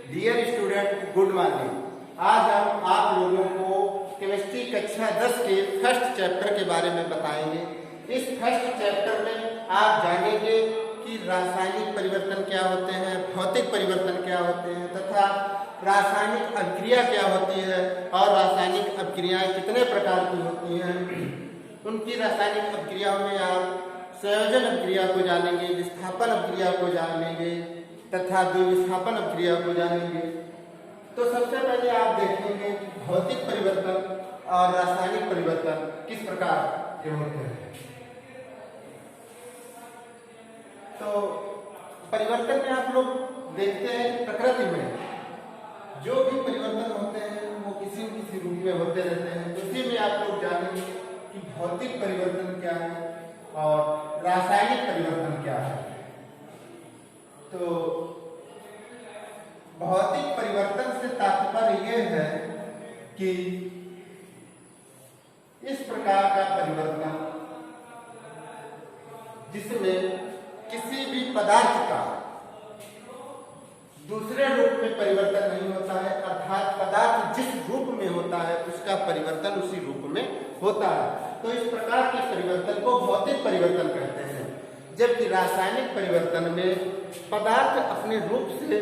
Dear student, good morning. आज हम आप लोगों को केमिस्ट्री कक्षा 10 के फर्स्ट चैप्टर के बारे में बताएंगे। इस फर्स्ट चैप्टर में आप जानेंगे कि रासायनिक परिवर्तन क्या होते हैं, भौतिक परिवर्तन क्या होते हैं तथा रासायनिक अभिक्रिया क्या होती है और रासायनिक अभिक्रियाएं कितने प्रकार की होती हैं। उनकी रासायनिक अभिक्रियाओं में आप संयोजन अभिक्रिया को जानेंगे, विस्थापन अभिक्रिया को जानेंगे तथा द्विविस्थापन अभिक्रिया को जानेंगे। तो सबसे पहले आप देखेंगे भौतिक परिवर्तन और रासायनिक परिवर्तन किस प्रकार के होते हैं। तो परिवर्तन में आप लोग देखते हैं प्रकृति में जो भी परिवर्तन होते हैं वो किसी न किसी रूप में होते रहते हैं। उसी में आप लोग जानेंगे कि भौतिक परिवर्तन क्या है और रासायनिक परिवर्तन क्या है। तो भौतिक परिवर्तन से तात्पर्य यह है कि इस प्रकार का परिवर्तन जिसमें किसी भी पदार्थ का दूसरे रूप में परिवर्तन नहीं होता है, अर्थात पदार्थ जिस रूप में होता है उसका परिवर्तन उसी रूप में होता है। तो इस प्रकार के परिवर्तन को भौतिक परिवर्तन कहते हैं। जबकि रासायनिक परिवर्तन में पदार्थ अपने रूप से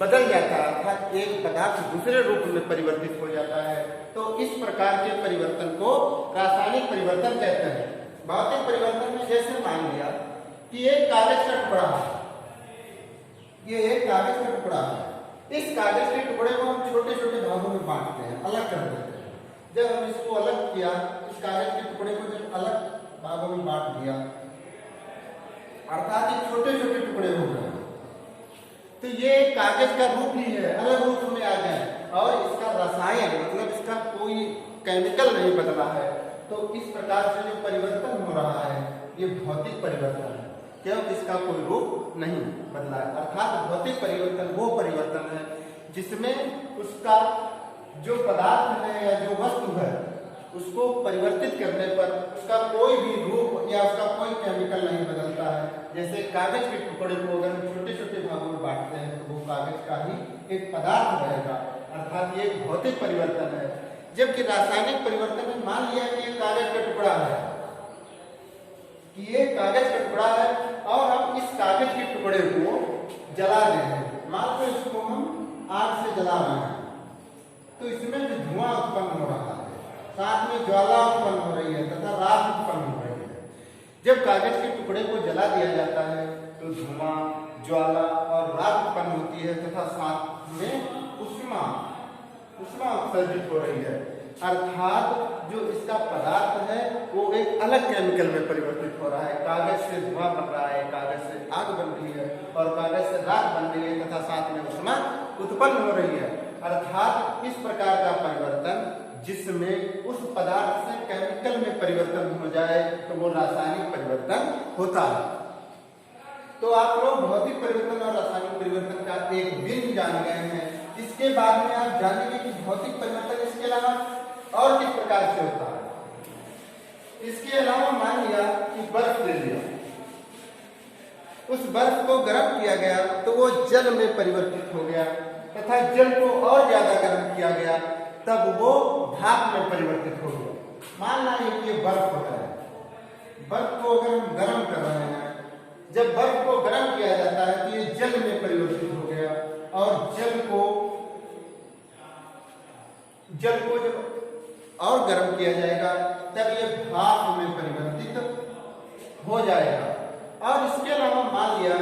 बदल जाता है, अर्थात एक पदार्थ दूसरे रूप में परिवर्तित हो जाता है। तो इस प्रकार के परिवर्तन को रासायनिक परिवर्तन कहते हैं। भौतिक परिवर्तन में जैसे मान लिया कि एक कागज का टुकड़ा है, ये एक कागज का टुकड़ा है। इस कागज के टुकड़े को हम छोटे छोटे भागों में बांटते हैं, अलग कर देते हैं। जब हम इसको अलग किया, इस कागज के टुकड़े को जब अलग भागों में बांट दिया, अर्थात ये छोटे छोटे टुकड़े हो गए, तो ये कागज का रूप ही है, अलग रूप में आ गए और इसका रसायन मतलब इसका कोई केमिकल नहीं बदला है। तो इस प्रकार से जो परिवर्तन हो रहा है ये भौतिक परिवर्तन है, क्योंकि इसका कोई रूप नहीं बदला है। अर्थात भौतिक परिवर्तन वो परिवर्तन है जिसमें उसका जो पदार्थ है या जो वस्तु है उसको परिवर्तित करने पर उसका कोई भी रूप या उसका कोई केमिकल नहीं बदलता है। जैसे कागज के टुकड़े को अगर हम छोटे छोटे भागों में बांटते हैं तो वो कागज का ही एक पदार्थ रहेगा, अर्थात ये एक भौतिक परिवर्तन है। जबकि रासायनिक परिवर्तन में मान लिया कि ये कागज का टुकड़ा है, कि ये कागज का टुकड़ा है और हम इस कागज के टुकड़े को जला रहे हैं। मान लो इसको हम आग से जला रहे हैं तो इसमें जो धुआं उत्पन्न हो रहा है, साथ में ज्वाला उत्पन्न हो रही है तथा राख उत्पन्न हो रही है। जब कागज के टुकड़े को जला दिया जाता है तो धुआं, ज्वाला और राख उत्पन्न होती है तथा साथ में उष्मा उत्सर्जित हो रही है। अर्थात जो इसका पदार्थ है वो एक अलग केमिकल में परिवर्तित हो रहा है। कागज से धुआं बन रहा है, कागज से आग बन रही है और कागज से राख बन रही है तथा साथ में उष्मा उत्पन्न हो रही है। अर्थात इस प्रकार का परिवर्तन जिसमें उस पदार्थ से केमिकल में परिवर्तन हो जाए तो वो रासायनिक परिवर्तन होता है। तो आप लोग भौतिक परिवर्तन और रासायनिक परिवर्तन का एक बिंदु जान गए हैं। इसके बाद में आप जानेंगे कि भौतिक परिवर्तन इसके अलावा और किस प्रकार से होता है। इसके अलावा मान लिया कि बर्फ ले लिया, उस बर्फ को गर्म किया गया तो वो जल में परिवर्तित हो गया तथा जल को और ज्यादा गर्म किया गया तब वो भाप में परिवर्तित हो गया। मान लीजिए कि ये बर्फ होता है, बर्फ को अगर हम गर्म कर रहे हैं, जब बर्फ को गर्म किया जाता है तो ये जल में परिवर्तित हो गया और जल को जब और गर्म किया जाएगा तब ये भाप में परिवर्तित हो जाएगा। और इसके अलावा मान लिया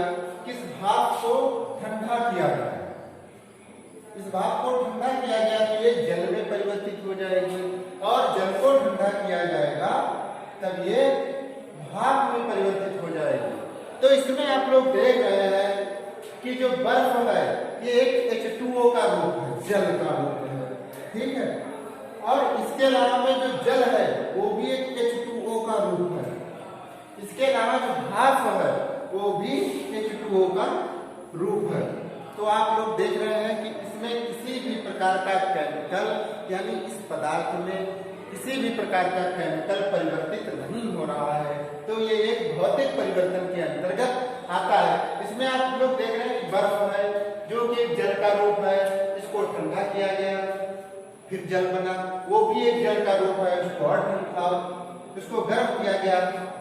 कि इस भाप को ठंडा किया गया, इस भाप को ठंडा किया गया तो ये जल में परिवर्तित हो जाएगी और जल को ठंडा किया जाएगा तब ये भाप में परिवर्तित हो जाएगी। तो इसमें आप लोग देख रहे हैं कि जो बर्फ है ये एक H2O का रूप है, जल का रूप है, ठीक है। और इसके अलावा में जो जल है वो भी एक H2O का रूप है। इसके अलावा जो भाप है वो भी H2O का रूप है। तो आप लोग देख रहे हैं कि इसमें किसी भी प्रकार का केमिकल यानी इस पदार्थ में किसी भी प्रकार का केमिकल परिवर्तित नहीं हो रहा है। तो ये एक भौतिक परिवर्तन के अंतर्गत आता है। इसमें आप लोग देख रहे हैं कि बर्फ है जो कि एक जल का रूप है, इसको ठंडा किया गया, फिर जल बना, वो भी एक जल का रूप है, उसको गर्म किया गया,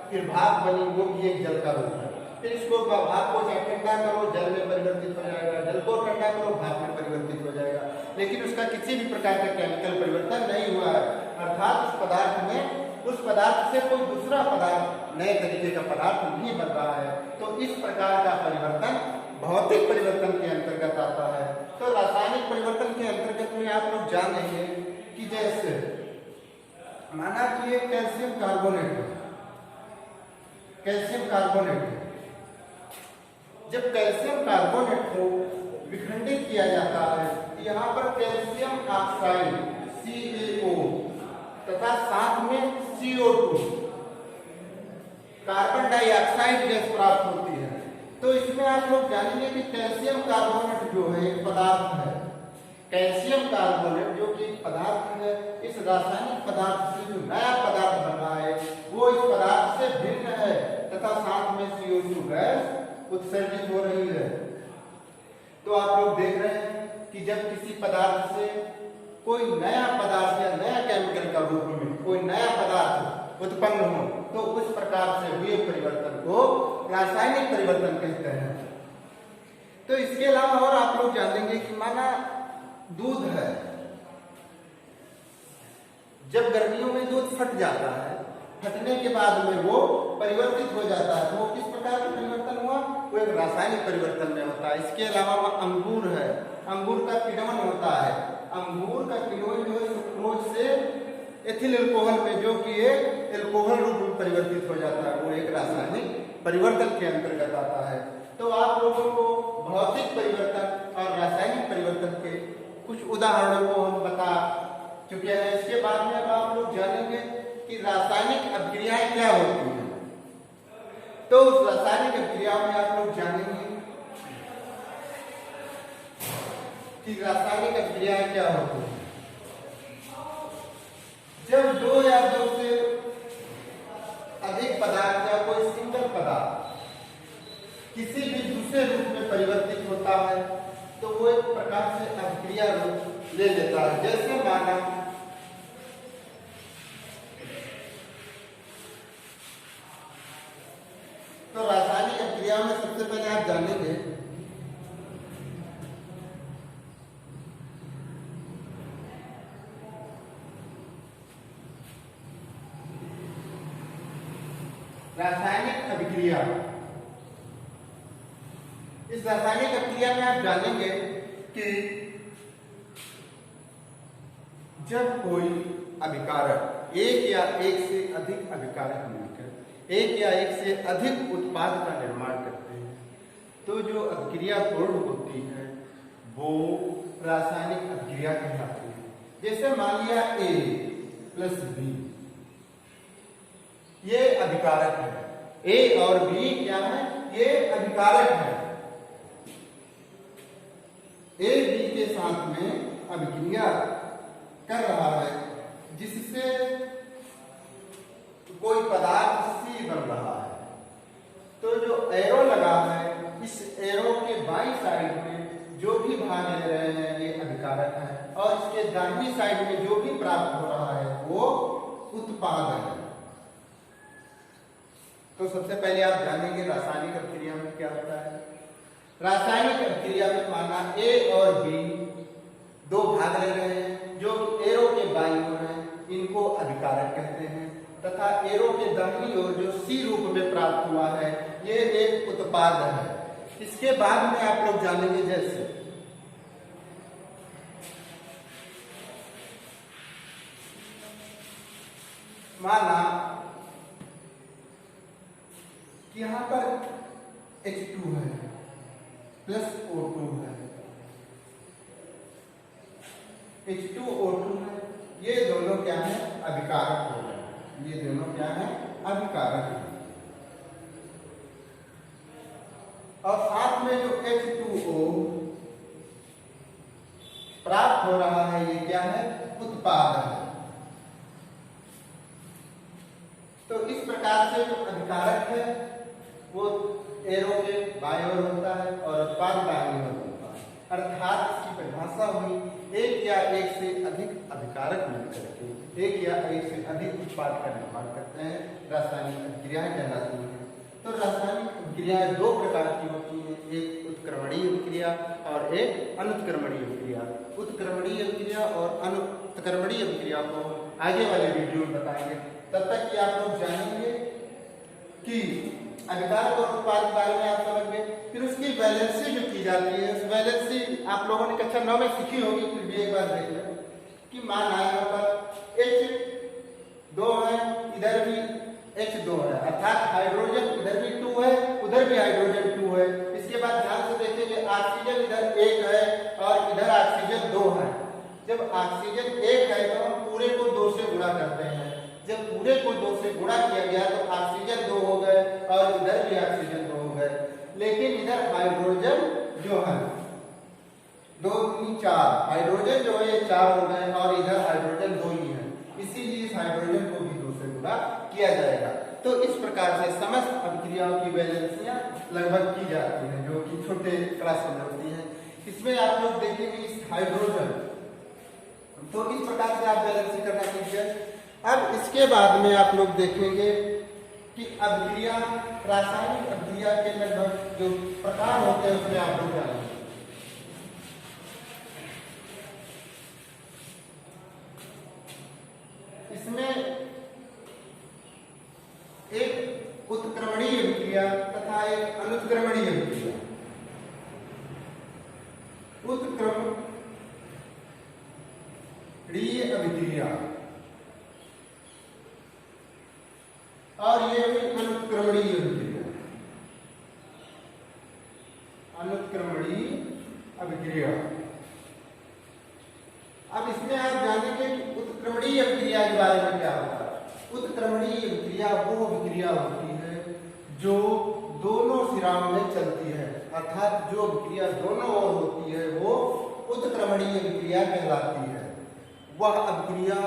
फिर भाप बनी, वो भी एक जल का रूप है। फिर इसको भाप को ठंडा करो, जल में परिवर्तित हो जाएगा, जल को ठंडा करो, भाप में परिवर्तित हो जाएगा, लेकिन उसका किसी भी प्रकार का केमिकल परिवर्तन नहीं हुआ है। अर्थात उस पदार्थ से कोई दूसरा पदार्थ, नए तरीके का पदार्थ नहीं बन रहा है। तो इस प्रकार का परिवर्तन भौतिक परिवर्तन के अंतर्गत आता है। तो रासायनिक परिवर्तन के अंतर्गत में आप लोग जानेंगे कि जैसे माना कि एक कैल्शियम कार्बोनेट, जब कैल्शियम कार्बोनेट को विखंडित किया जाता है, यहाँ पर कैल्शियम ऑक्साइड CaO तथा साथ में CO2 कार्बन डाइऑक्साइड गैस प्राप्त होती है। तो इसमें आप लोग जानेंगे कि कैल्शियम कार्बोनेट जो है एक पदार्थ है, कैल्शियम कार्बोनेट जो कि पदार्थ है, इस रासायनिक पदार्थ से जो नया पदार्थ बन रहा है वो इस पदार्थ से भिन्न है तथा साथ में CO2 गैस उत्सर्जित हो रही है। तो आप लोग देख रहे हैं कि जब किसी पदार्थ से कोई नया पदार्थ या नया केमिकल का रूप में कोई नया पदार्थ उत्पन्न हो तो उस प्रकार से हुए परिवर्तन को रासायनिक परिवर्तन कहते हैं। तो इसके अलावा और आप लोग जानेंगे कि माना दूध है, जब गर्मियों में दूध फट जाता है, फटने के बाद में वो परिवर्तित हो जाता है, तो वो किस प्रकार का परिवर्तन हुआ, वो एक रासायनिक परिवर्तन में होता है। इसके अलावा अंगूर है, अंगूर का किण्वन होता है, अंगूर का किण्वन जो है सुक्रोज से एथिल अल्कोहल में, जो कि एक अल्कोहल रूप में परिवर्तित हो जाता है, वो एक रासायनिक परिवर्तन के अंतर्गत आता है। तो आप लोगों को भौतिक परिवर्तन और रासायनिक परिवर्तन के कुछ उदाहरणों को हम बता चुके हैं। इसके बाद में अब आप लोग जानेंगे कि रासायनिक अभिक्रियाएं क्या होती हैं। तो उस रासायनिक अभिक्रिया में आप लोग जानेंगे कि रासायनिक अभिक्रियाएं क्या होती हैं। जब दो या दो से अधिक पदार्थ या कोई सिंगल पदार्थ किसी भी दूसरे रूप में परिवर्तित होता है तो वो एक प्रकार से अभिक्रिया रूप ले लेता है। जैसे माना तो रासायनिक अभिक्रिया में सबसे पहले आप जानेंगे रासायनिक अभिक्रिया। इस रासायनिक अभिक्रिया में आप जानेंगे कि जब कोई अभिकारक एक या एक से अधिक अभिकारक मिलकर एक या एक से अधिक उत्पाद का निर्माण करते हैं तो जो अभिक्रिया पूर्ण होती है वो रासायनिक अभिक्रिया कहलाती है। जैसे मान लिया A प्लस B, ये अभिकारक है, A और B क्या है, ये अभिकारक है। A B के साथ में अभिक्रिया कर रहा है जिससे कोई पदार्थ C बन रहा है। तो जो एरो लगा है, इस एरो के बाईं साइड में जो भी भाग ले रहे हैं ये अभिकारक है और इसके दाहिनी साइड में जो भी प्राप्त हो रहा है वो उत्पाद है। तो सबसे पहले आप जानेंगे रासायनिक अभिक्रिया में क्या होता है। रासायनिक अभिक्रिया में माना A और B दो भाग ले रहे हैं, जो एरो के बाईं ओर है इनको अभिकारक कहते हैं तथा एरो के दाहिनी ओर जो C रूप में प्राप्त हुआ है ये एक उत्पाद है। इसके बाद में आप लोग जानेंगे जैसे माना कि यहां पर H2 है प्लस O2 है, H2O2 है, ये दोनों क्या है, अभिकारक हो गए। ये दोनों क्या है, अभिकारक है। और साथ में जो H2O प्राप्त हो रहा है ये क्या है, उत्पाद है। तो इस प्रकार से जो अभिकारक है वो एरो के बाईं ओर होता है और उत्पाद दाहिनी ओर होता है। अर्थात इसकी परिभाषा हुई एक या एक से अधिक अभिकारक मिलकर के एक या एक से अधिक उत्पाद का निर्माण करते हैं, रासायनिक अभिक्रियाएं कहलाती हैं। तो रासायनिक अभिक्रियाएं दो प्रकार की होती हैं, एक उत्क्रमणीय अभिक्रिया और एक अनुत्क्रमणीय अभिक्रिया। उत्क्रमणीय अभिक्रिया और अनुत्क्रमणीय अभिक्रिया को आगे वाले वीडियो में बताएंगे। तब तक कि आप लोग जानेंगे कि अभिकारक और उत्पाद के बारे में आप समझ गए। फिर उसकी वैलेंसी जो की जाती है, उस वैलेंसी आप लोगों ने कक्षा 9 में सीखी होगी, फिर भी एक बार देख लें कि मान आया पर H2 है, इधर भी H2 है, अर्थात हाइड्रोजन इधर भी 2 है, उधर भी हाइड्रोजन 2 है। इसके बाद ध्यान से देखेंगे ऑक्सीजन इधर 1 है और इधर ऑक्सीजन 2 है। जब ऑक्सीजन 1 है तो हम पूरे को 2 से गुणा करते हैं। जब पूरे को 2 से गुणा किया गया तो ऑक्सीजन 2 हो गए और इधर भी ऑक्सीजन 2 हो गए। लेकिन इधर हाइड्रोजन जो है 2 3 4, हाइड्रोजन जो है ये 4 हो गए और इधर हाइड्रोजन 2 ही है, इसीलिए इस हाइड्रोजन को भी 2 से गुणा किया जाएगा। तो इस प्रकार से समस्त अभिक्रियाओं की वैलेंसियां लगभग की जाती हैं, जो कि छोटे क्लास में होती हैं। इसमें आप लोग देखेंगे इस हाइड्रोजन, तो इस प्रकार से आप बैलेंसिंग करना सीखिए। अब इसके बाद में आप लोग देखेंगे कि अभिक्रिया, रासायनिक अभिक्रिया के लगभग जो प्रकार होते हैं उसमें आप लोग जानेंगे। इसमें एक उत्क्रमणीय अभिक्रिया तथा एक अनुत्क्रमणीय अभिक्रिया। उत्क्रमणीय अभिक्रिया और ये हुई अनुत्क्रमणीय अभिक्रिया। अनुत्क्रमणीय अभिक्रिया, अब इसमें आप जानेंगे कि उत्क्रमणीय अभिक्रिया के बारे में क्या होता है। उत्क्रमणीय अभिक्रिया वो अभिक्रिया होती है जो दोनों सिराओं में चलती है, अर्थात जो अभिक्रिया दोनों ओर होती है वो उत्क्रमणीय अभिक्रिया कहलाती है। वह अभिक्रिया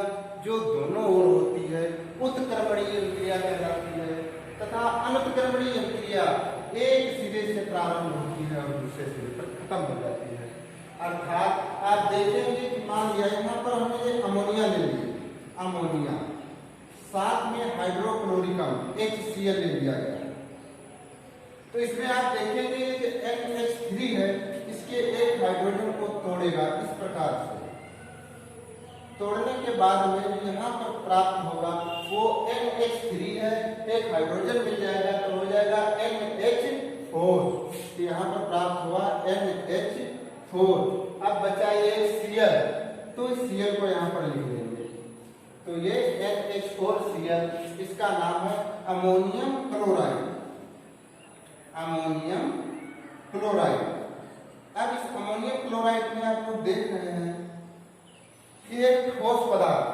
जो दोनों ओर होती है उत्क्रमणीय अभिक्रिया कहलाती है। तथा अनुत्क्रमणीय अभिक्रिया एक सिरे से प्रारंभ होती है और दूसरे सिरे पर खत्म हो जाती है। अर्थात आप देखेंगे कि मान लिया यहाँ पर हमने अमोनिया ले लिया, अमोनिया साथ में हाइड्रोक्लोरिक अम्ल HCl ले लिया गया। तो इसमें आप देखेंगे कि NH3 है, इसके एक हाइड्रोजन को तोड़ेगा इस प्रकार से। तोड़ने के बाद में यहाँ पर प्राप्त होगा वो NH3 है, एक हाइड्रोजन मिल जाएगा तो हो जाएगा NH4। यहाँ पर प्राप्त हुआ NH4। अब बचा ये Cl, तो Cl को यहाँ पर लिख देंगे। तो ये NH4Cl, इसका नाम है अमोनियम क्लोराइड। Ammonium chloride. अब इस अमोनियम क्लोराइड में आप लोग देख रहे हैं कि एक ठोस पदार्थ,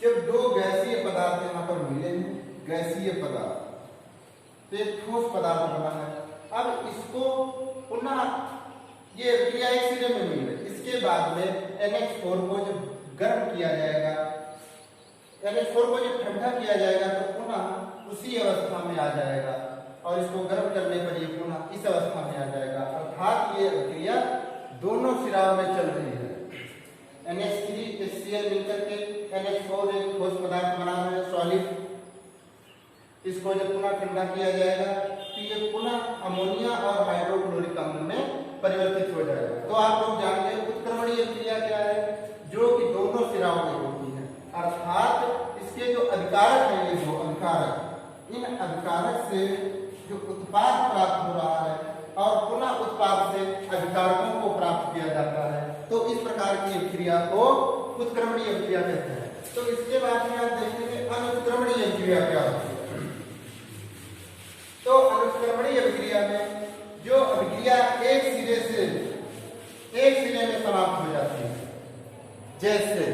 जब दो गैसीय पदार्थ यहाँ पर मिले हैं, गैसीय पदार्थ, तो एक ठोस पदार्थ बना है। अब इसको पुनः ये अभिक्रिया एक सिरे में मिल गई, इसके बाद में NH4 को जब गर्म किया जाएगा, NH4 को जब ठंडा किया जाएगा तो पुनः उसी अवस्था में आ जाएगा और इसको गर्म करने पर ये पुनः इस अवस्था में आ जाएगा। अर्थात ये अभिक्रिया दोनों सिराओं में चल रही है। NH3 HCl मिलकर के NH4 एक ठोस पदार्थ बना है, सॉलिड। इसको जब पुनः ठंडा किया जाएगा तो ये पुनः अमोनिया और हाइड्रोक्लोरिक अम्ल में परिवर्तित हो जाएगा। तो आप लोग जानते हैं उत्क्रमणीय अभिक्रिया क्या है, जो कि दोनों सिराओं में होती है। अर्थात इसके जो अभिकारक हैं, ये दो अभिकारक, इन अभिकारक से जो उत्पाद प्राप्त हो रहा है और पुनः उत्पाद से अभिकारकों को प्राप्त किया जाता है, तो इस प्रकार की अभिक्रिया को उत्क्रमणीय अभिक्रिया कहते हैं। तो इसके बाद में आप देखेंगे अनुत्क्रमणीय अभिक्रिया क्या होती है। तो अनुत्क्रमणीय अभिक्रिया में जो अभिक्रिया एक सिरे में समाप्त हो जाती है, जैसे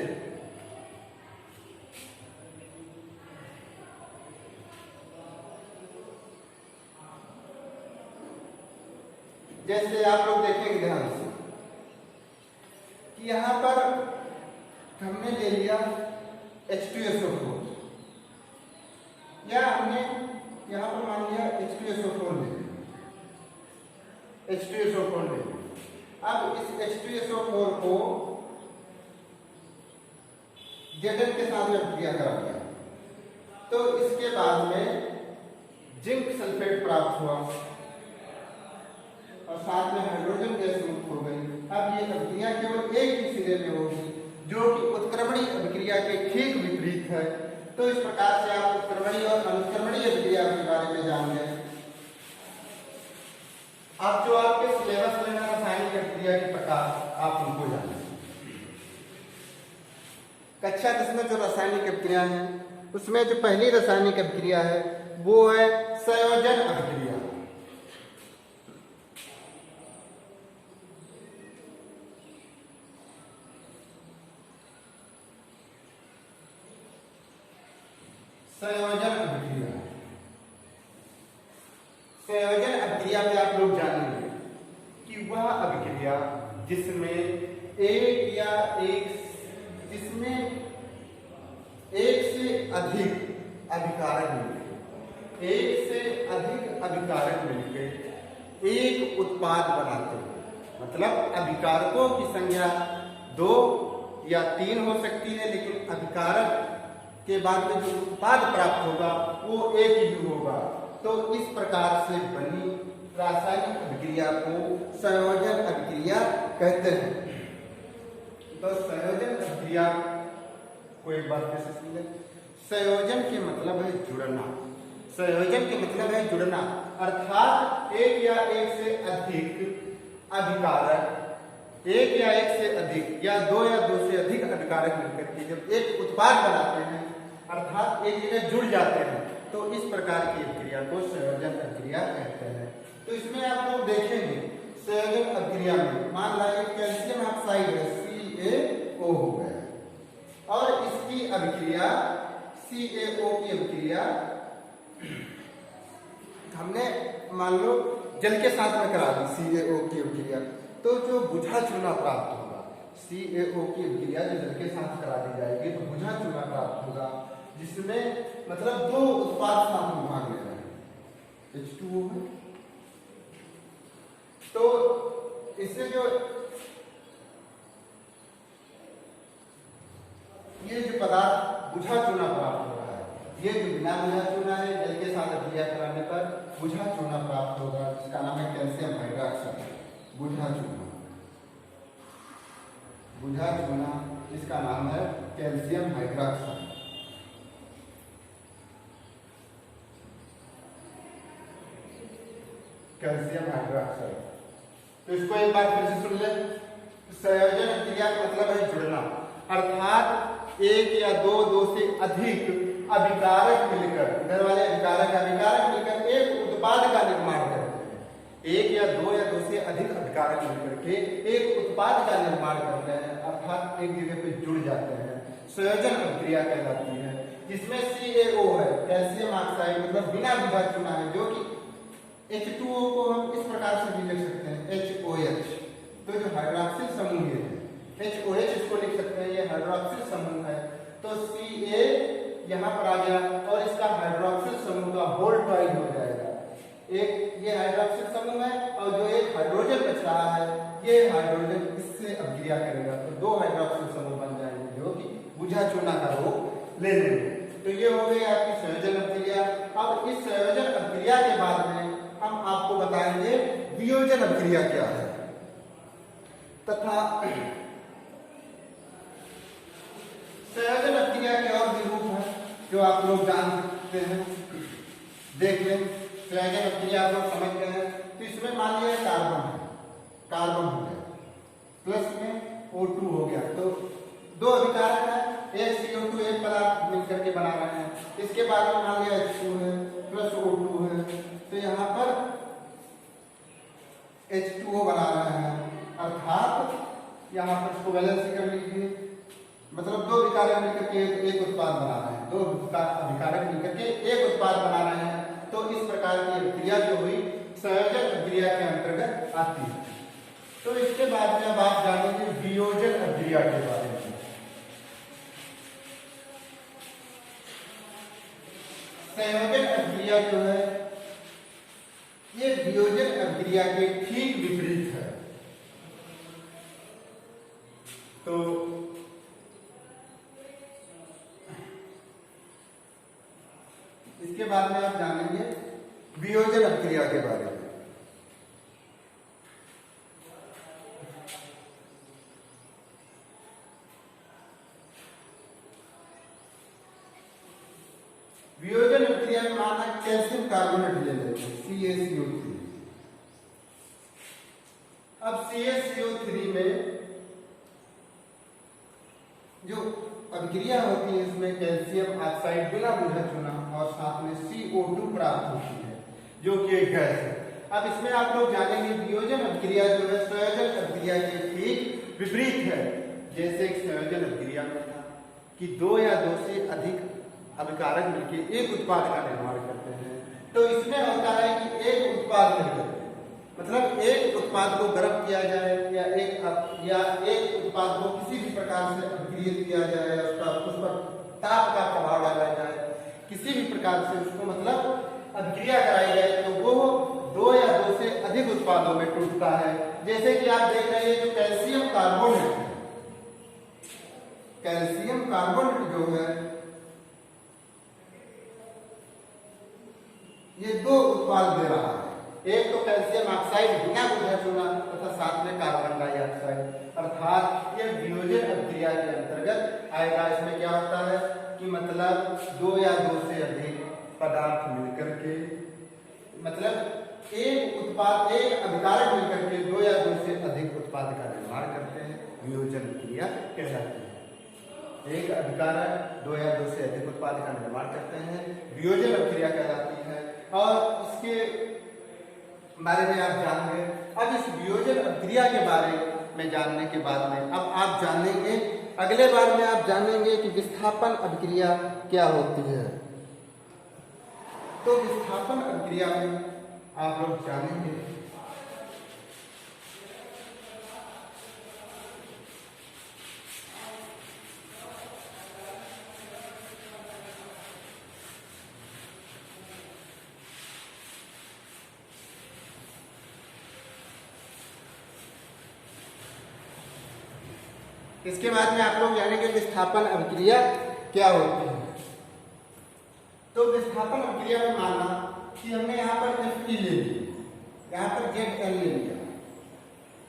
आप लोग देखेंगे ध्यान से कि यहां पर हमने ले लिया H2SO4, या हमने यहां पर मान लिया H2SO4 ले लिया, H2SO4 ले लिया। अब इस H2SO4 को Zn के साथ में अभिक्रिया करा दिया तो इसके बाद में जिंक सल्फेट प्राप्त हुआ और साथ में हाइड्रोजन गैस मुक्त हो गई। अब ये अभिक्रिया केवल एक ही सिरे में होगी जो कि उत्क्रमणीय अभिक्रिया के ठीक विपरीत है। तो इस प्रकार से आप उत्क्रमणीय और अनुत्क्रमणीय अभिक्रिया के बारे में जान गए। अब जो आपके सिलेबस में रासायनिक अभिक्रिया के प्रकार आप उनको जानें। कक्षा 10 में जो रासायनिक अभिक्रिया है उसमें जो पहली रासायनिक अभिक्रिया है वो है संयोजन अभिक्रिया। संयोजन अभिक्रिया, संयोजन अभिक्रिया में आप लोग जानेंगे कि वह अभिक्रिया जिसमें एक से अधिक अभिकारक मिलकर एक उत्पाद बनाते हैं। मतलब अभिकारकों की संख्या 2 या 3 हो सकती है, लेकिन अभिकारक के बाद में जो उत्पाद प्राप्त होगा वो एक ही होगा। तो इस प्रकार से बनी रासायनिक अभिक्रिया को संयोजन अभिक्रिया कहते हैं। तो संयोजन अभिक्रिया को एक बार कैसे समझें। संयोजन के मतलब है जुड़ना। संयोजन के मतलब है जुड़ना, अर्थात एक या एक से अधिक अभिकारक, एक या एक से अधिक या दो से अधिक अभिकारक मिलकर के जब एक उत्पाद बनाते हैं अर्थात एक जगह जुड़ जाते हैं तो इस प्रकार की अभिक्रिया को संयोजन अभिक्रिया कहते हैं। तो इसमें आप लोग देखेंगे संयोजन अभिक्रिया में मान लीजिए कैल्शियम ऑक्साइड है CaO हो गया और इसकी अभिक्रिया CaO की अभिक्रिया हमने मान लो जल के साथ में करा दी CaO की अभिक्रिया, तो जो बुझा चूना प्राप्त होगा CaO की अभिक्रिया जो जल के साथ करा दी जाएगी तो बुझा चूना प्राप्त होगा जिसमें मतलब 2 उत्पाद साथ में भाग ले रहे हैं H2O में। तो इससे जो ये जो पदार्थ बुझा चूना प्राप्त हो रहा है, ये जो बिना बुझा चूना है जल के साथ अभिक्रिया कराने पर बुझा चूना प्राप्त होगा जिसका नाम है कैल्शियम हाइड्रॉक्साइड। बुझा चूना इसका नाम है कैल्शियम हाइड्रॉक्साइड। Calcium hydroxide. तो इसको एक बार फिर से सुन ले। संयोजन अभिक्रिया का मतलब है जुड़ना, अर्थात एक या दो से अधिक अभिकारक मिलकर, इधर वाले अभिकारक मिलकर एक उत्पाद का निर्माण करते हैं। एक या दो से अधिक अभिकारक मिलकर के एक उत्पाद का निर्माण करते हैं अर्थात एक जगह पे जुड़ जाते हैं। संयोजन अभिक्रिया कहलाती है जिसमें CaO है कैल्शियम ऑक्साइड मतलब बिना बुझा चूना है, जो कि H2O को हम इस प्रकार से भी लिख सकते हैं HOH। तो जो हाइड्रॉक्सिल समूह है HOH इसको लिख सकते हैं, ये हाइड्रॉक्सिल समूह है। तो Ca यहाँ पर आ गया और इसका हाइड्रॉक्सिल समूह का होल ट्वाइस हो जाएगा। एक ये हाइड्रॉक्सिल समूह है और जो एक हाइड्रोजन बच रहा है ये हाइड्रोजन इससे अभिक्रिया करेगा तो 2 हाइड्रॉक्सिल समूह बन जाएंगे जो कि बुझा चूना का रूप ले लेंगे। तो ये हो गई आपकी संयोजन अभिक्रिया। अब इस संयोजन अभिक्रिया के बाद में हम आपको बताएंगे वियोजन अभिक्रिया क्या है तथा संयोजन अभिक्रिया के और भी रूप है जो आप लोग जान सकते हैं। देख लें संयोजन अभिक्रिया आप लोग समझ गए हैं। तो इसमें मान लिया कार्बन हो गया प्लस में O2 हो गया, तो 2 अभिकारक है एक CO2 एक पदार्थ मिलकर के बना रहे हैं। इसके बाद में मान लिया H2 है प्लस O2 है, तो यहाँ पर H2O बना रहे हैं अर्थात यहाँ पर इसको वैलेंसी कर लीजिए, मतलब 2 अभिकारक मिलकर के एक उत्पाद बना रहे हैं, 2 अभिकारक मिलकर के एक उत्पाद बना रहे हैं। तो इस प्रकार की अभिक्रिया जो हुई संयोजन अभिक्रिया के अंतर्गत आती है। तो इसके बाद में अब आप जानेंगे वियोजन अभिक्रिया के बारे में। संयोजन अभिक्रिया जो है ये वियोजन अभिक्रिया के ठीक विपरीत है। तो इसके बाद में आप जानेंगे वियोजन अभिक्रिया के बारे में। वियोजन अभिक्रिया में माना कैल्शियम कार्बोनेट ले लेते हैं CaCO3। अब CaCO3 में जो अभिक्रिया होती है इसमें कैल्शियम ऑक्साइड बिना बुझा चुना और साथ में CO2 प्राप्त होती है जो कि एक गैस है। अब इसमें आप लोग जानेंगे वियोजन अभिक्रिया जो है संयोजन अभिक्रिया के ठीक विपरीत है। जैसे एक संयोजन अभिक्रिया में था कि दो या दो से अधिक अभिकारक मिलकर एक उत्पाद का निर्माण करते हैं, तो इसमें होता है कि एक उत्पाद मिलकर मतलब एक उत्पाद को गर्म किया जाए या एक उत्पाद को किसी भी प्रकार से अभिक्रियित किया जाए, उस पर ताप का प्रभाव डाला जाए, किसी भी प्रकार से उसको मतलब अभिक्रिया कराई जाए, तो वो दो या दो से अधिक उत्पादों में टूटता है। जैसे कि आप देख रहे हैं जो कैल्शियम कार्बोनेट है, कैल्शियम कार्बोनेट जो है ये दो उत्पाद दे रहा है। एक तो कैल्शियम ऑक्साइड बिना बुझा चुना तथा साथ में कार्बन डाइऑक्साइड, अर्थात ये वियोजन अभिक्रिया के अंतर्गत आएगा। इसमें क्या होता है कि मतलब दो या दो से अधिक पदार्थ मिलकर के मतलब एक उत्पाद एक अभिकारक मिलकर के दो या दो से अधिक उत्पाद का निर्माण करते हैं, वियोजन क्रिया कहलाती है। एक अभिकारक दो या दो से अधिक उत्पाद का निर्माण करते हैं, वियोजन अभिक्रिया कहलाती है। और इसके बारे में आप जानेंगे। अब इस वियोजन अभिक्रिया के बारे में जानने के बाद में अब आप जानेंगे, अगले बार में आप जानेंगे कि विस्थापन अभिक्रिया क्या होती है। तो विस्थापन अभिक्रिया में आप लोग जानेंगे इसके बाद में आप लोग जानेंगे विस्थापन अभिक्रिया क्या होती है। तो विस्थापन अभिक्रिया में माना कि हमने यहाँ पर Fe ले लिया, यहाँ पर Zn ले लिया,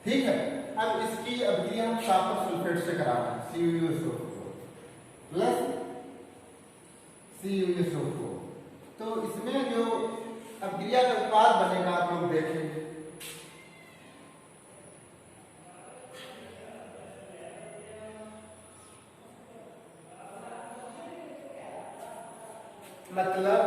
ठीक है। अब इसकी अभिक्रिया हम कॉपर सल्फेट से करा रहे हैं, CuSO4 प्लस CuSO4। तो इसमें जो अभिक्रिया का उत्पाद बनेगा आप लोग देखेंगे, मतलब